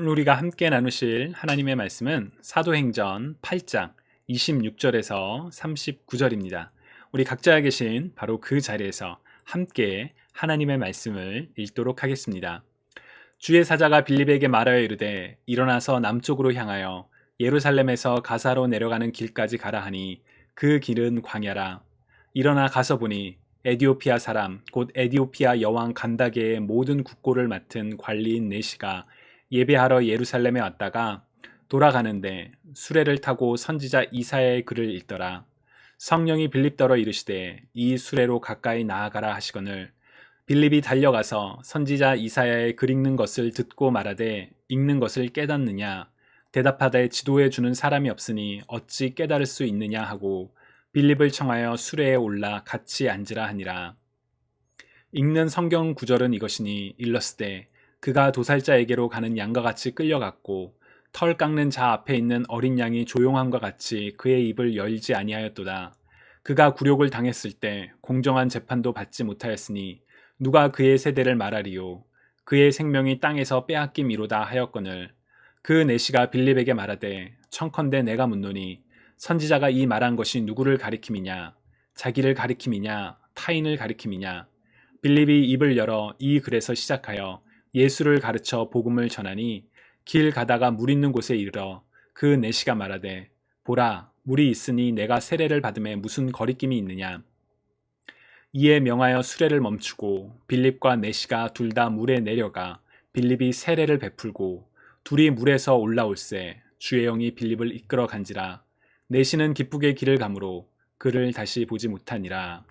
오늘 우리가 함께 나누실 하나님의 말씀은 사도행전 8장 26절에서 39절입니다. 우리 각자가 계신 바로 그 자리에서 함께 하나님의 말씀을 읽도록 하겠습니다. 주의 사자가 빌립에게 말하여 이르되 일어나서 남쪽으로 향하여 예루살렘에서 가사로 내려가는 길까지 가라 하니 그 길은 광야라. 일어나 가서 보니 에디오피아 사람 곧 에디오피아 여왕 간다게의 모든 국고를 맡은 관리인 네시가 예배하러 예루살렘에 왔다가 돌아가는데 수레를 타고 선지자 이사야의 글을 읽더라. 성령이 빌립더러 이르시되 이 수레로 가까이 나아가라 하시거늘 빌립이 달려가서 선지자 이사야의 글 읽는 것을 듣고 말하되 읽는 것을 깨닫느냐 대답하되 지도해 주는 사람이 없으니 어찌 깨달을 수 있느냐 하고 빌립을 청하여 수레에 올라 같이 앉으라 하니라. 읽는 성경 구절은 이것이니 일렀으되 그가 도살자에게로 가는 양과 같이 끌려갔고 털 깎는 자 앞에 있는 어린 양이 조용함과 같이 그의 입을 열지 아니하였도다. 그가 굴욕을 당했을 때 공정한 재판도 받지 못하였으니 누가 그의 세대를 말하리요. 그의 생명이 땅에서 빼앗김이로다 하였거늘 그 내시가 빌립에게 말하되 청컨대 내가 묻노니 선지자가 이 말한 것이 누구를 가리킴이냐 자기를 가리킴이냐 타인을 가리킴이냐. 빌립이 입을 열어 이 글에서 시작하여 예수를 가르쳐 복음을 전하니 길 가다가 물 있는 곳에 이르러 그 내시가 말하되 보라 물이 있으니 내가 세례를 받음에 무슨 거리낌이 있느냐. 이에 명하여 수레를 멈추고 빌립과 내시가 둘 다 물에 내려가 빌립이 세례를 베풀고 둘이 물에서 올라올새 주의 영이 빌립을 이끌어 간지라. 내시는 기쁘게 길을 가므로 그를 다시 보지 못하니라.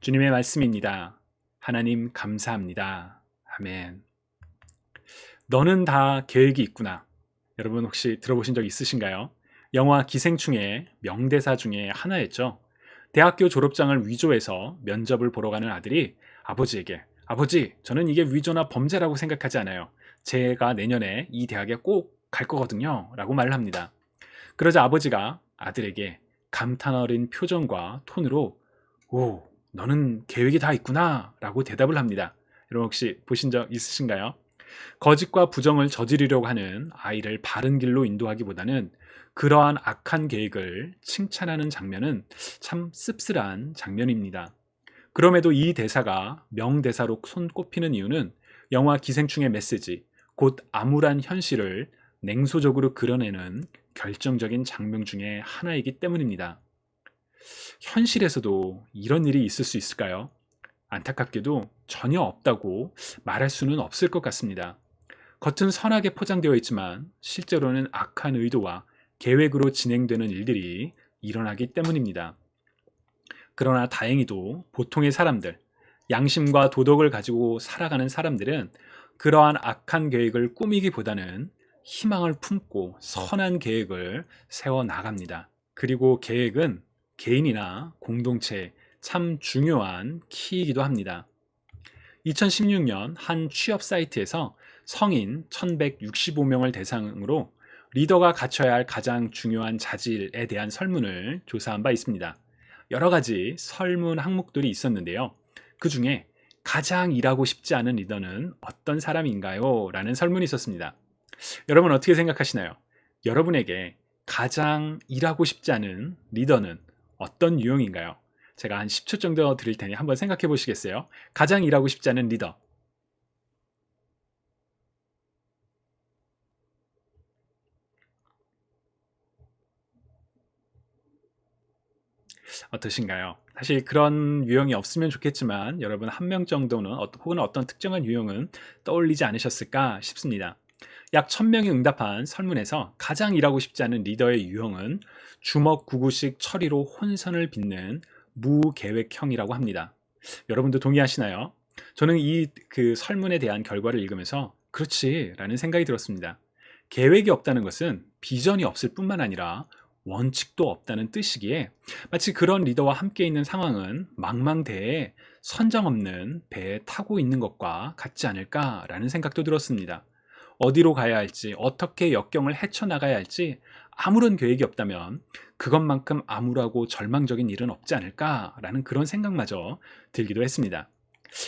주님의 말씀입니다. 하나님 감사합니다. 아멘. 너는 다 계획이 있구나. 여러분 혹시 들어보신 적 있으신가요? 영화 기생충의 명대사 중에 하나였죠. 대학교 졸업장을 위조해서 면접을 보러 가는 아들이 아버지에게 아버지, 저는 이게 위조나 범죄라고 생각하지 않아요. 제가 내년에 이 대학에 꼭 갈 거거든요. 라고 말을 합니다. 그러자 아버지가 아들에게 감탄 어린 표정과 톤으로 오, 너는 계획이 다 있구나 라고 대답을 합니다. 여러분 혹시 보신 적 있으신가요? 거짓과 부정을 저지르려고 하는 아이를 바른 길로 인도하기보다는 그러한 악한 계획을 칭찬하는 장면은 참 씁쓸한 장면입니다. 그럼에도 이 대사가 명대사로 손꼽히는 이유는 영화 기생충의 메시지, 곧 암울한 현실을 냉소적으로 그려내는 결정적인 장면 중에 하나이기 때문입니다. 현실에서도 이런 일이 있을 수 있을까요? 안타깝게도 전혀 없다고 말할 수는 없을 것 같습니다. 겉은 선하게 포장되어 있지만 실제로는 악한 의도와 계획으로 진행되는 일들이 일어나기 때문입니다. 그러나 다행히도 보통의 사람들, 양심과 도덕을 가지고 살아가는 사람들은 그러한 악한 계획을 꾸미기보다는 희망을 품고 선한 계획을 세워나갑니다. 그리고 계획은 개인이나 공동체에 참 중요한 키이기도 합니다. 2016년 한 취업 사이트에서 성인 1165명을 대상으로 리더가 갖춰야 할 가장 중요한 자질에 대한 설문을 조사한 바 있습니다. 여러 가지 설문 항목들이 있었는데요. 그 중에 가장 일하고 싶지 않은 리더는 어떤 사람인가요? 라는 설문이 있었습니다. 여러분 어떻게 생각하시나요? 여러분에게 가장 일하고 싶지 않은 리더는 어떤 유형인가요? 제가 한 10초 정도 드릴 테니 한번 생각해 보시겠어요? 가장 일하고 싶지 않은 리더. 어떠신가요? 사실 그런 유형이 없으면 좋겠지만 여러분 한 명 정도는 혹은 어떤 특정한 유형은 떠올리지 않으셨을까 싶습니다. 약 1000명이 응답한 설문에서 가장 일하고 싶지 않은 리더의 유형은 주먹구구식 처리로 혼선을 빚는 무계획형이라고 합니다. 여러분도 동의하시나요? 저는 이 설문에 대한 결과를 읽으면서 그렇지 라는 생각이 들었습니다. 계획이 없다는 것은 비전이 없을 뿐만 아니라 원칙도 없다는 뜻이기에 마치 그런 리더와 함께 있는 상황은 망망대해에 선장 없는 배에 타고 있는 것과 같지 않을까라는 생각도 들었습니다. 어디로 가야 할지, 어떻게 역경을 헤쳐나가야 할지 아무런 계획이 없다면 그것만큼 암울하고 절망적인 일은 없지 않을까라는 그런 생각마저 들기도 했습니다.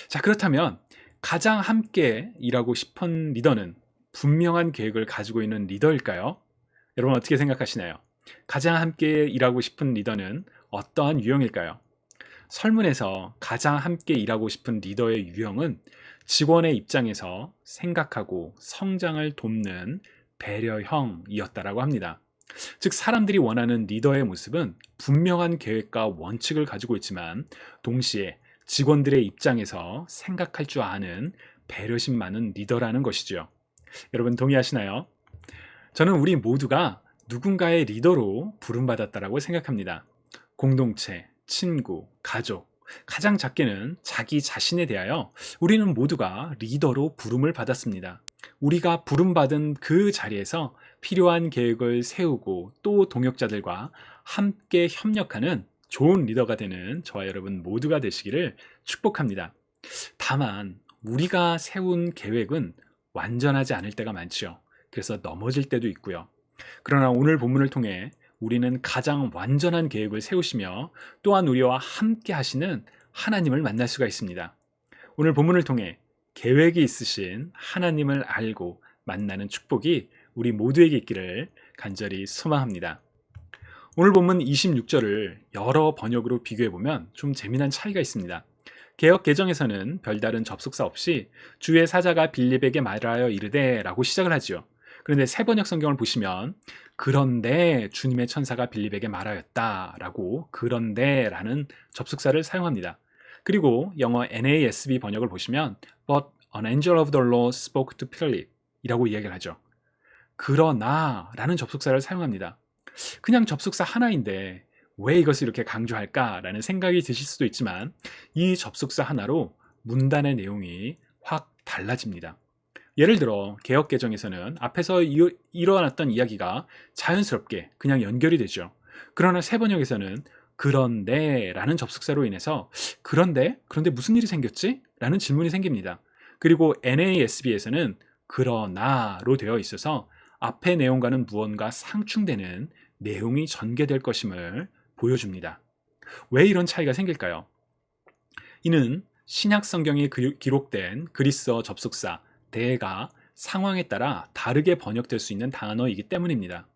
자, 그렇다면 가장 함께 일하고 싶은 리더는 분명한 계획을 가지고 있는 리더일까요? 여러분 어떻게 생각하시나요? 가장 함께 일하고 싶은 리더는 어떠한 유형일까요? 설문에서 가장 함께 일하고 싶은 리더의 유형은 직원의 입장에서 생각하고 성장을 돕는 배려형이었다라고 합니다. 즉, 사람들이 원하는 리더의 모습은 분명한 계획과 원칙을 가지고 있지만 동시에 직원들의 입장에서 생각할 줄 아는 배려심 많은 리더라는 것이죠. 여러분 동의하시나요? 저는 우리 모두가 누군가의 리더로 부름받았다라고 생각합니다. 공동체, 친구, 가족, 가장 작게는 자기 자신에 대하여 우리는 모두가 리더로 부름을 받았습니다. 우리가 부름받은 그 자리에서 필요한 계획을 세우고 또 동역자들과 함께 협력하는 좋은 리더가 되는 저와 여러분 모두가 되시기를 축복합니다. 다만 우리가 세운 계획은 완전하지 않을 때가 많죠. 그래서 넘어질 때도 있고요. 그러나 오늘 본문을 통해 우리는 가장 완전한 계획을 세우시며 또한 우리와 함께 하시는 하나님을 만날 수가 있습니다. 오늘 본문을 통해 계획이 있으신 하나님을 알고 만나는 축복이 우리 모두에게 있기를 간절히 소망합니다. 오늘 본문 26절을 여러 번역으로 비교해보면 좀 재미난 차이가 있습니다. 개역 개정에서는 별다른 접속사 없이 주의 사자가 빌립에게 말하여 이르되 라고 시작을 하지요. 그런데 새 번역 성경을 보시면 그런데 주님의 천사가 빌립에게 말하였다 라고 그런데 라는 접속사를 사용합니다. 그리고 영어 NASB 번역을 보시면 But an angel of the Lord spoke to Philip 이라고 이야기를 하죠. 그러나 라는 접속사를 사용합니다. 그냥 접속사 하나인데 왜 이것을 이렇게 강조할까 라는 생각이 드실 수도 있지만 이 접속사 하나로 문단의 내용이 확 달라집니다. 예를 들어 개역개정에서는 앞에서 일어났던 이야기가 자연스럽게 그냥 연결이 되죠. 그러나 새번역에서는 그런데 라는 접속사로 인해서 그런데 무슨 일이 생겼지? 라는 질문이 생깁니다. 그리고 NASB에서는 그러나로 되어 있어서 앞의 내용과는 무언가 상충되는 내용이 전개될 것임을 보여줍니다. 왜 이런 차이가 생길까요? 이는 신약 성경에 기록된 그리스어 접속사 대가 상황에 따라 다르게 번역될 수 있는 단어이기 때문입니다.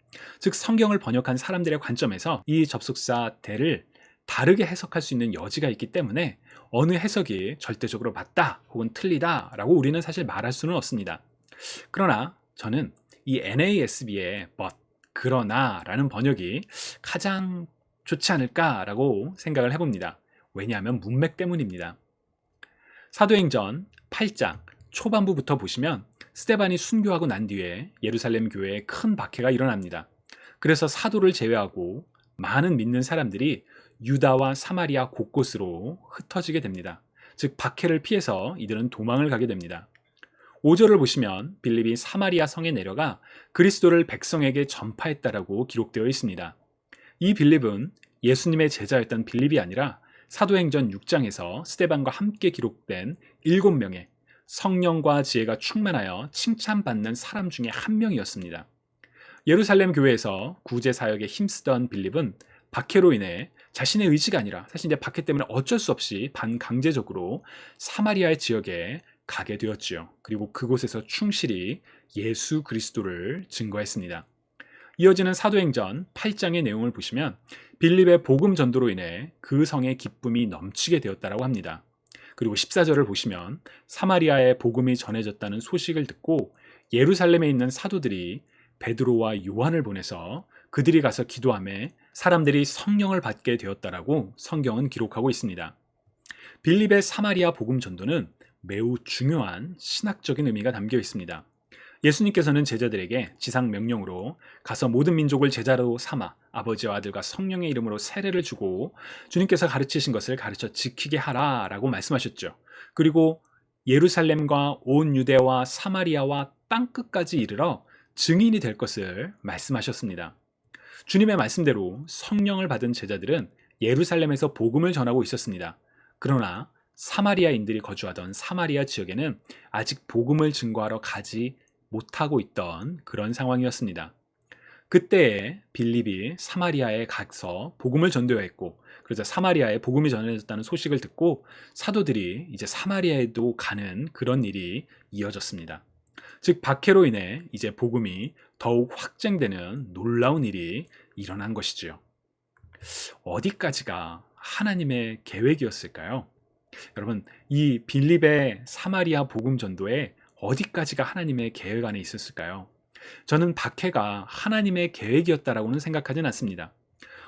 즉 성경을 번역한 사람들의 관점에서 이 접속사 대를 다르게 해석할 수 있는 여지가 있기 때문에 어느 해석이 절대적으로 맞다 혹은 틀리다 라고 우리는 사실 말할 수는 없습니다. 그러나 저는 이 NASB의 but, 그러나 라는 번역이 가장 좋지 않을까라고 생각을 해봅니다. 왜냐하면 문맥 때문입니다. 사도행전 8장 초반부부터 보시면 스데반이 순교하고 난 뒤에 예루살렘 교회에 큰 박해가 일어납니다. 그래서 사도를 제외하고 많은 믿는 사람들이 유다와 사마리아 곳곳으로 흩어지게 됩니다. 즉 박해를 피해서 이들은 도망을 가게 됩니다. 5절을 보시면 빌립이 사마리아 성에 내려가 그리스도를 백성에게 전파했다라고 기록되어 있습니다. 이 빌립은 예수님의 제자였던 빌립이 아니라 사도행전 6장에서 스데반과 함께 기록된 7명의 성령과 지혜가 충만하여 칭찬받는 사람 중에 한 명이었습니다. 예루살렘 교회에서 구제 사역에 힘쓰던 빌립은 박해로 인해 자신의 의지가 아니라 사실 이제 박해 때문에 어쩔 수 없이 반강제적으로 사마리아의 지역에 가게 되었지요. 그리고 그곳에서 충실히 예수 그리스도를 증거했습니다. 이어지는 사도행전 8장의 내용을 보시면 빌립의 복음 전도로 인해 그 성에 기쁨이 넘치게 되었다고 합니다. 그리고 14절을 보시면 사마리아에 복음이 전해졌다는 소식을 듣고 예루살렘에 있는 사도들이 베드로와 요한을 보내서 그들이 가서 기도하며 사람들이 성령을 받게 되었다라고 성경은 기록하고 있습니다. 빌립의 사마리아 복음 전도는 매우 중요한 신학적인 의미가 담겨 있습니다. 예수님께서는 제자들에게 지상 명령으로 가서 모든 민족을 제자로 삼아 아버지와 아들과 성령의 이름으로 세례를 주고 주님께서 가르치신 것을 가르쳐 지키게 하라 라고 말씀하셨죠. 그리고 예루살렘과 온 유대와 사마리아와 땅끝까지 이르러 증인이 될 것을 말씀하셨습니다. 주님의 말씀대로 성령을 받은 제자들은 예루살렘에서 복음을 전하고 있었습니다. 그러나 사마리아인들이 거주하던 사마리아 지역에는 아직 복음을 증거하러 가지 못하고 있던 그런 상황이었습니다. 그때에 빌립이 사마리아에 가서 복음을 전도했고 그래서 사마리아에 복음이 전해졌다는 소식을 듣고 사도들이 이제 사마리아에도 가는 그런 일이 이어졌습니다. 즉 박해로 인해 이제 복음이 더욱 확장되는 놀라운 일이 일어난 것이지요. 어디까지가 하나님의 계획이었을까요? 여러분, 이 빌립의 사마리아 복음 전도에 어디까지가 하나님의 계획 안에 있었을까요? 저는 박해가 하나님의 계획이었다라고는 생각하진 않습니다.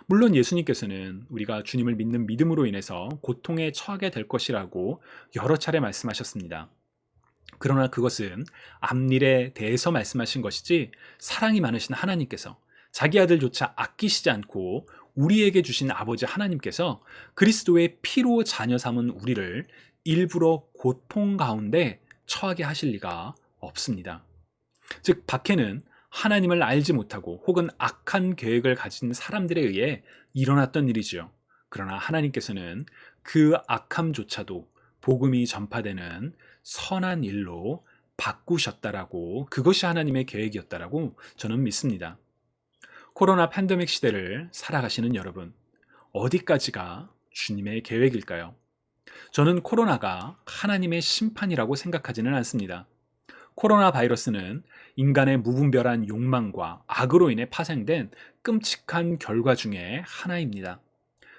물론 예수님께서는 우리가 주님을 믿는 믿음으로 인해서 고통에 처하게 될 것이라고 여러 차례 말씀하셨습니다. 그러나 그것은 앞일에 대해서 말씀하신 것이지, 사랑이 많으신 하나님께서 자기 아들조차 아끼시지 않고 우리에게 주신 아버지 하나님께서 그리스도의 피로 자녀 삼은 우리를 일부러 고통 가운데 처하게 하실 리가 없습니다. 즉 박해는 하나님을 알지 못하고 혹은 악한 계획을 가진 사람들에 의해 일어났던 일이지요. 그러나 하나님께서는 그 악함조차도 복음이 전파되는 선한 일로 바꾸셨다라고, 그것이 하나님의 계획이었다라고 저는 믿습니다. 코로나 팬데믹 시대를 살아가시는 여러분, 어디까지가 주님의 계획일까요? 저는 코로나가 하나님의 심판이라고 생각하지는 않습니다. 코로나 바이러스는 인간의 무분별한 욕망과 악으로 인해 파생된 끔찍한 결과 중에 하나입니다.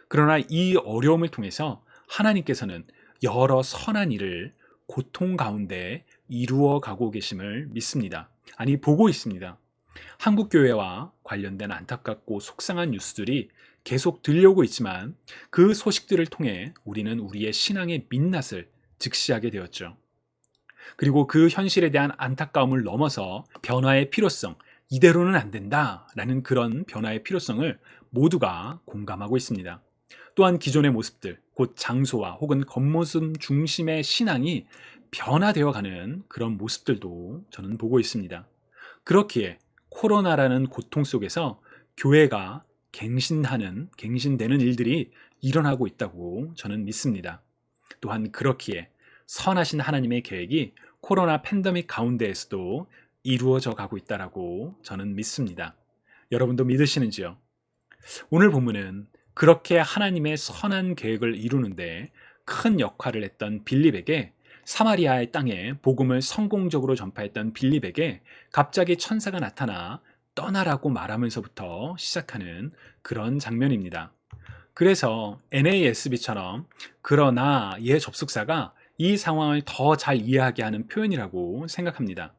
그러나 이 어려움을 통해서 하나님께서는 여러 선한 일을 고통 가운데 이루어 가고 계심을 믿습니다. 아니, 보고 있습니다. 한국교회와 관련된 안타깝고 속상한 뉴스들이 계속 들려오고 있지만 그 소식들을 통해 우리는 우리의 신앙의 민낯을 직시하게 되었죠. 그리고 그 현실에 대한 안타까움을 넘어서 변화의 필요성, 이대로는 안 된다라는 그런 변화의 필요성을 모두가 공감하고 있습니다. 또한 기존의 모습들, 곧 장소와 혹은 겉모습 중심의 신앙이 변화되어가는 그런 모습들도 저는 보고 있습니다. 그렇기에 코로나라는 고통 속에서 교회가 갱신되는 일들이 일어나고 있다고 저는 믿습니다. 또한 그렇기에 선하신 하나님의 계획이 코로나 팬데믹 가운데에서도 이루어져 가고 있다라고 저는 믿습니다. 여러분도 믿으시는지요? 오늘 본문은 그렇게 하나님의 선한 계획을 이루는데 큰 역할을 했던 빌립에게, 사마리아의 땅에 복음을 성공적으로 전파했던 빌립에게 갑자기 천사가 나타나 떠나라고 말하면서부터 시작하는 그런 장면입니다. 그래서 NASB처럼 그러나의 접속사가 이 상황을 더 잘 이해하게 하는 표현이라고 생각합니다.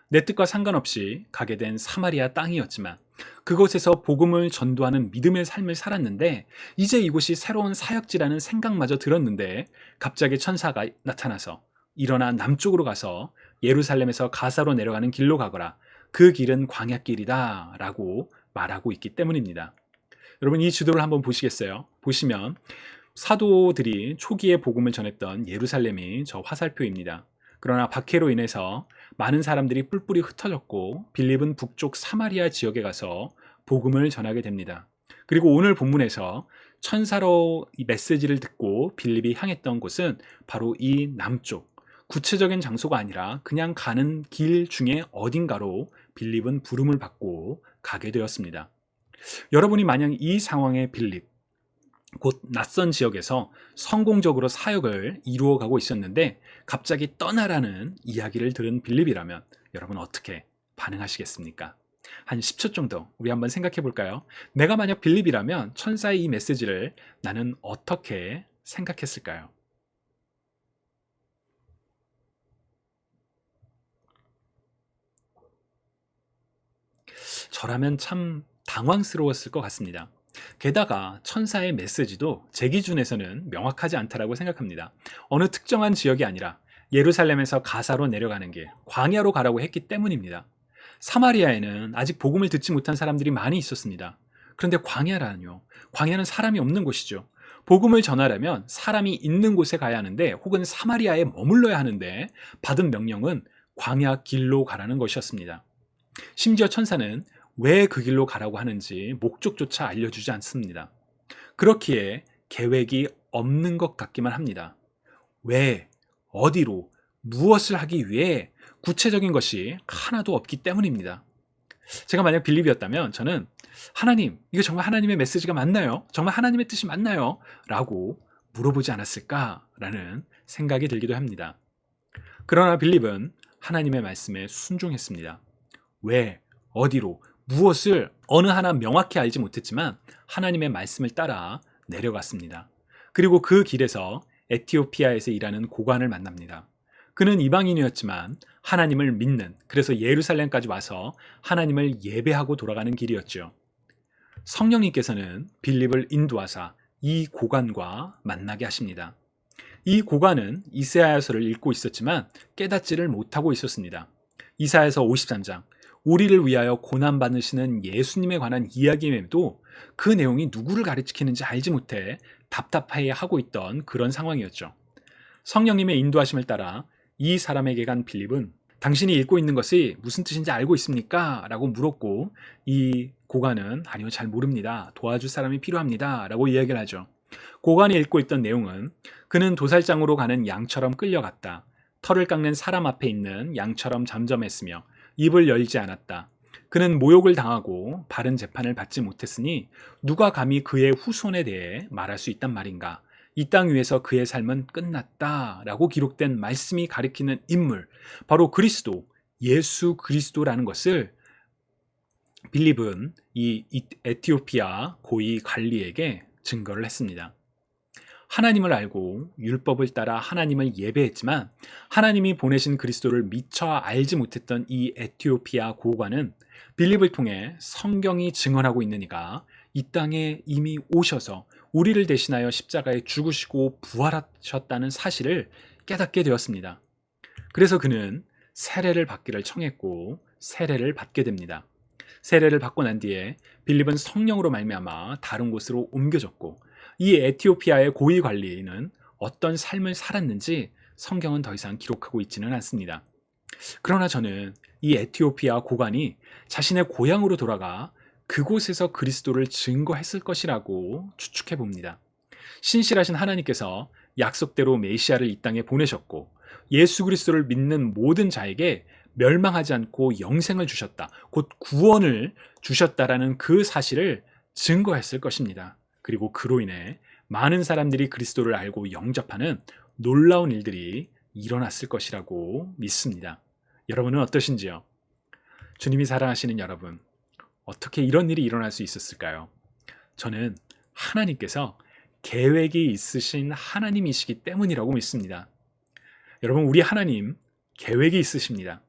내 뜻과 상관없이 가게 된 사마리아 땅이었지만 그곳에서 복음을 전도하는 믿음의 삶을 살았는데 이제 이곳이 새로운 사역지라는 생각마저 들었는데 갑자기 천사가 나타나서 일어나 남쪽으로 가서 예루살렘에서 가사로 내려가는 길로 가거라. 그 길은 광야길이다 라고 말하고 있기 때문입니다. 여러분, 이 지도를 한번 보시겠어요? 보시면 사도들이 초기에 복음을 전했던 예루살렘이 저 화살표입니다. 그러나 박해로 인해서 많은 사람들이 뿔뿔이 흩어졌고 빌립은 북쪽 사마리아 지역에 가서 복음을 전하게 됩니다. 그리고 오늘 본문에서 천사로 이 메시지를 듣고 빌립이 향했던 곳은 바로 이 남쪽, 구체적인 장소가 아니라 그냥 가는 길 중에 어딘가로 빌립은 부름을 받고 가게 되었습니다. 여러분이 만약 이 상황의 빌립, 곧 낯선 지역에서 성공적으로 사역을 이루어가고 있었는데 갑자기 떠나라는 이야기를 들은 빌립이라면 여러분 어떻게 반응하시겠습니까? 한 10초 정도 우리 한번 생각해 볼까요? 내가 만약 빌립이라면 천사의 이 메시지를 나는 어떻게 생각했을까요? 저라면 참 당황스러웠을 것 같습니다. 게다가 천사의 메시지도 제 기준에서는 명확하지 않다라고 생각합니다. 어느 특정한 지역이 아니라 예루살렘에서 가사로 내려가는 길, 광야로 가라고 했기 때문입니다. 사마리아에는 아직 복음을 듣지 못한 사람들이 많이 있었습니다. 그런데 광야라뇨? 광야는 사람이 없는 곳이죠. 복음을 전하려면 사람이 있는 곳에 가야 하는데 혹은 사마리아에 머물러야 하는데 받은 명령은 광야 길로 가라는 것이었습니다. 심지어 천사는 왜 그 길로 가라고 하는지 목적조차 알려주지 않습니다. 그렇기에 계획이 없는 것 같기만 합니다. 왜, 어디로, 무엇을 하기 위해 구체적인 것이 하나도 없기 때문입니다. 제가 만약 빌립이었다면 저는 하나님, 이거 정말 하나님의 메시지가 맞나요? 정말 하나님의 뜻이 맞나요? 라고 물어보지 않았을까라는 생각이 들기도 합니다. 그러나 빌립은 하나님의 말씀에 순종했습니다. 왜, 어디로, 무엇을 어느 하나 명확히 알지 못했지만 하나님의 말씀을 따라 내려갔습니다. 그리고 그 길에서 에티오피아에서 일하는 고관을 만납니다. 그는 이방인이었지만 하나님을 믿는, 그래서 예루살렘까지 와서 하나님을 예배하고 돌아가는 길이었죠. 성령님께서는 빌립을 인도하사 이 고관과 만나게 하십니다. 이 고관은 이사야서를 읽고 있었지만 깨닫지를 못하고 있었습니다. 이사야서 53장, 우리를 위하여 고난받으시는 예수님에 관한 이야기임에도 그 내용이 누구를 가리키는지 알지 못해 답답해하고 있던 그런 상황이었죠. 성령님의 인도하심을 따라 이 사람에게 간 빌립은 당신이 읽고 있는 것이 무슨 뜻인지 알고 있습니까? 라고 물었고, 이 고관은 아니요, 잘 모릅니다. 도와줄 사람이 필요합니다. 라고 이야기를 하죠. 고관이 읽고 있던 내용은 그는 도살장으로 가는 양처럼 끌려갔다. 털을 깎는 사람 앞에 있는 양처럼 잠잠했으며 입을 열지 않았다. 그는 모욕을 당하고 바른 재판을 받지 못했으니 누가 감히 그의 후손에 대해 말할 수 있단 말인가? 이 땅 위에서 그의 삶은 끝났다 라고 기록된 말씀이 가리키는 인물, 바로 그리스도, 예수 그리스도라는 것을 빌립은 이 에티오피아 고위 관리에게 증거를 했습니다. 하나님을 알고 율법을 따라 하나님을 예배했지만 하나님이 보내신 그리스도를 미처 알지 못했던 이 에티오피아 고관은 빌립을 통해 성경이 증언하고 있는 이가 이 땅에 이미 오셔서 우리를 대신하여 십자가에 죽으시고 부활하셨다는 사실을 깨닫게 되었습니다. 그래서 그는 세례를 받기를 청했고 세례를 받게 됩니다. 세례를 받고 난 뒤에 빌립은 성령으로 말미암아 다른 곳으로 옮겨졌고, 이 에티오피아의 고위 관리는 어떤 삶을 살았는지 성경은 더 이상 기록하고 있지는 않습니다. 그러나 저는 이 에티오피아 고관이 자신의 고향으로 돌아가 그곳에서 그리스도를 증거했을 것이라고 추측해 봅니다. 신실하신 하나님께서 약속대로 메시아를 이 땅에 보내셨고 예수 그리스도를 믿는 모든 자에게 멸망하지 않고 영생을 주셨다, 곧 구원을 주셨다라는 그 사실을 증거했을 것입니다. 그리고 그로 인해 많은 사람들이 그리스도를 알고 영접하는 놀라운 일들이 일어났을 것이라고 믿습니다. 여러분은 어떠신지요? 주님이 사랑하시는 여러분, 어떻게 이런 일이 일어날 수 있었을까요? 저는 하나님께서 계획이 있으신 하나님이시기 때문이라고 믿습니다. 여러분, 우리 하나님 계획이 있으십니다.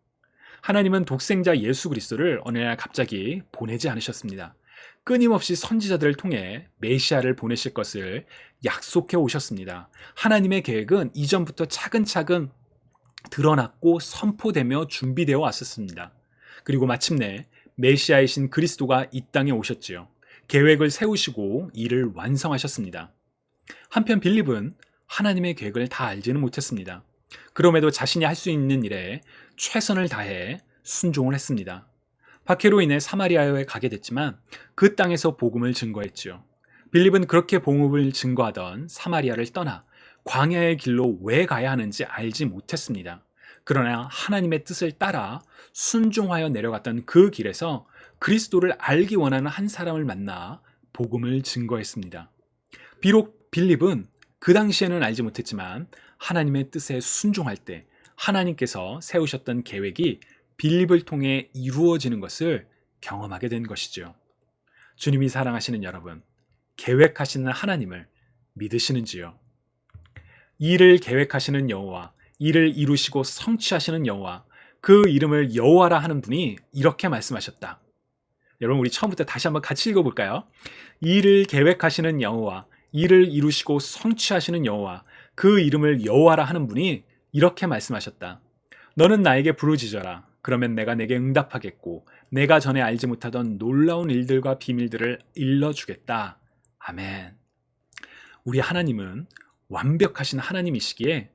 하나님은 독생자 예수 그리스도를 어느 날 갑자기 보내지 않으셨습니다. 끊임없이 선지자들을 통해 메시아를 보내실 것을 약속해 오셨습니다. 하나님의 계획은 이전부터 차근차근 드러났고 선포되며 준비되어 왔었습니다. 그리고 마침내 메시아이신 그리스도가 이 땅에 오셨지요. 계획을 세우시고 일을 완성하셨습니다. 한편 빌립은 하나님의 계획을 다 알지는 못했습니다. 그럼에도 자신이 할 수 있는 일에 최선을 다해 순종을 했습니다. 박해로 인해 사마리아에 가게 됐지만 그 땅에서 복음을 증거했지요. 빌립은 그렇게 복음을 증거하던 사마리아를 떠나 광야의 길로 왜 가야 하는지 알지 못했습니다. 그러나 하나님의 뜻을 따라 순종하여 내려갔던 그 길에서 그리스도를 알기 원하는 한 사람을 만나 복음을 증거했습니다. 비록 빌립은 그 당시에는 알지 못했지만 하나님의 뜻에 순종할 때 하나님께서 세우셨던 계획이 빌립을 통해 이루어지는 것을 경험하게 된 것이죠. 주님이 사랑하시는 여러분, 계획하시는 하나님을 믿으시는지요? 일을 계획하시는 여호와, 일을 이루시고 성취하시는 여호와, 그 이름을 여호와라 하는 분이 이렇게 말씀하셨다. 여러분, 우리 처음부터 다시 한번 같이 읽어볼까요? 일을 계획하시는 여호와, 일을 이루시고 성취하시는 여호와, 그 이름을 여호와라 하는 분이 이렇게 말씀하셨다. 너는 나에게 부르짖어라. 그러면 내가 내게 응답하겠고 내가 전에 알지 못하던 놀라운 일들과 비밀들을 일러주겠다. 아멘. 우리 하나님은 완벽하신 하나님이시기에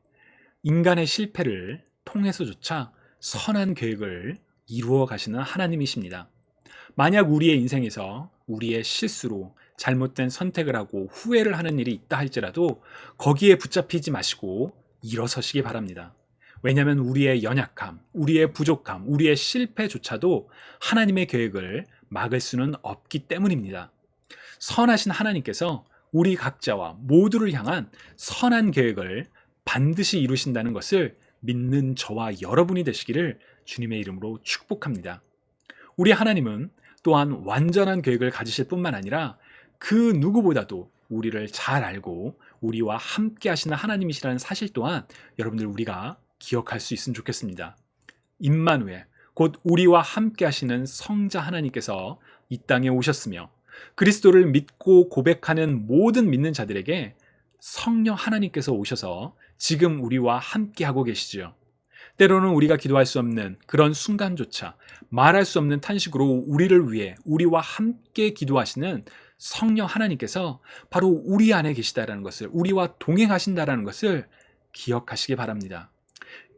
인간의 실패를 통해서조차 선한 계획을 이루어 가시는 하나님이십니다. 만약 우리의 인생에서 우리의 실수로 잘못된 선택을 하고 후회를 하는 일이 있다 할지라도 거기에 붙잡히지 마시고 일어서시기 바랍니다. 왜냐하면 우리의 연약함, 우리의 부족함, 우리의 실패조차도 하나님의 계획을 막을 수는 없기 때문입니다. 선하신 하나님께서 우리 각자와 모두를 향한 선한 계획을 반드시 이루신다는 것을 믿는 저와 여러분이 되시기를 주님의 이름으로 축복합니다. 우리 하나님은 또한 완전한 계획을 가지실 뿐만 아니라 그 누구보다도 우리를 잘 알고 우리와 함께 하시는 하나님이시라는 사실 또한 여러분들 우리가 기억할 수 있으면 좋겠습니다. 임마누엘, 곧 우리와 함께 하시는 성자 하나님께서 이 땅에 오셨으며 그리스도를 믿고 고백하는 모든 믿는 자들에게 성령 하나님께서 오셔서 지금 우리와 함께 하고 계시죠. 때로는 우리가 기도할 수 없는 그런 순간조차 말할 수 없는 탄식으로 우리를 위해 우리와 함께 기도하시는 성령 하나님께서 바로 우리 안에 계시다라는 것을, 우리와 동행하신다라는 것을 기억하시기 바랍니다.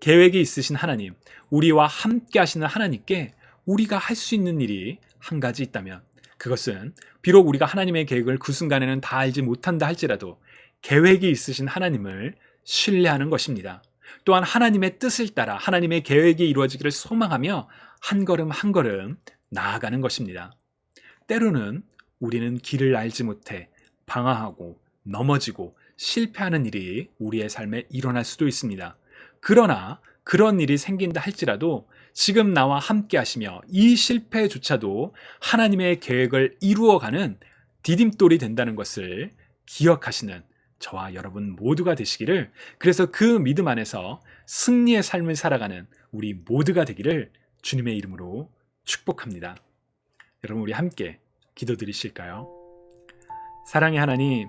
계획이 있으신 하나님, 우리와 함께 하시는 하나님께 우리가 할 수 있는 일이 한 가지 있다면 그것은 비록 우리가 하나님의 계획을 그 순간에는 다 알지 못한다 할지라도 계획이 있으신 하나님을 신뢰하는 것입니다. 또한 하나님의 뜻을 따라 하나님의 계획이 이루어지기를 소망하며 한 걸음 한 걸음 나아가는 것입니다. 때로는 우리는 길을 알지 못해 방황하고 넘어지고 실패하는 일이 우리의 삶에 일어날 수도 있습니다. 그러나 그런 일이 생긴다 할지라도 지금 나와 함께 하시며 이 실패조차도 하나님의 계획을 이루어가는 디딤돌이 된다는 것을 기억하시는 저와 여러분 모두가 되시기를, 그래서 그 믿음 안에서 승리의 삶을 살아가는 우리 모두가 되기를 주님의 이름으로 축복합니다. 여러분 우리 함께 기도드리실까요? 사랑의 하나님,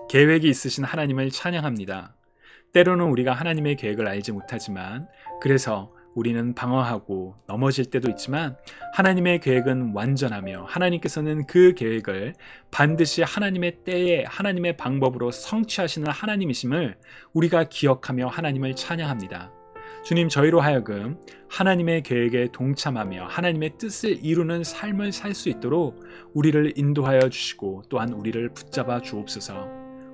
계획이 있으신 하나님을 찬양합니다. 때로는 우리가 하나님의 계획을 알지 못하지만 그래서 우리는 방황하고 넘어질 때도 있지만 하나님의 계획은 완전하며 하나님께서는 그 계획을 반드시 하나님의 때에 하나님의 방법으로 성취하시는 하나님이심을 우리가 기억하며 하나님을 찬양합니다. 주님, 저희로 하여금 하나님의 계획에 동참하며 하나님의 뜻을 이루는 삶을 살 수 있도록 우리를 인도하여 주시고 또한 우리를 붙잡아 주옵소서.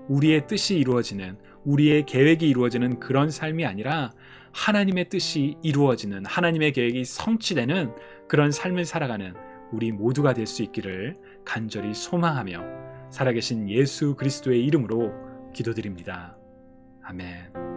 우리의 뜻이 이루어지는, 우리의 계획이 이루어지는 그런 삶이 아니라 하나님의 뜻이 이루어지는, 하나님의 계획이 성취되는 그런 삶을 살아가는 우리 모두가 될 수 있기를 간절히 소망하며 살아계신 예수 그리스도의 이름으로 기도드립니다. 아멘.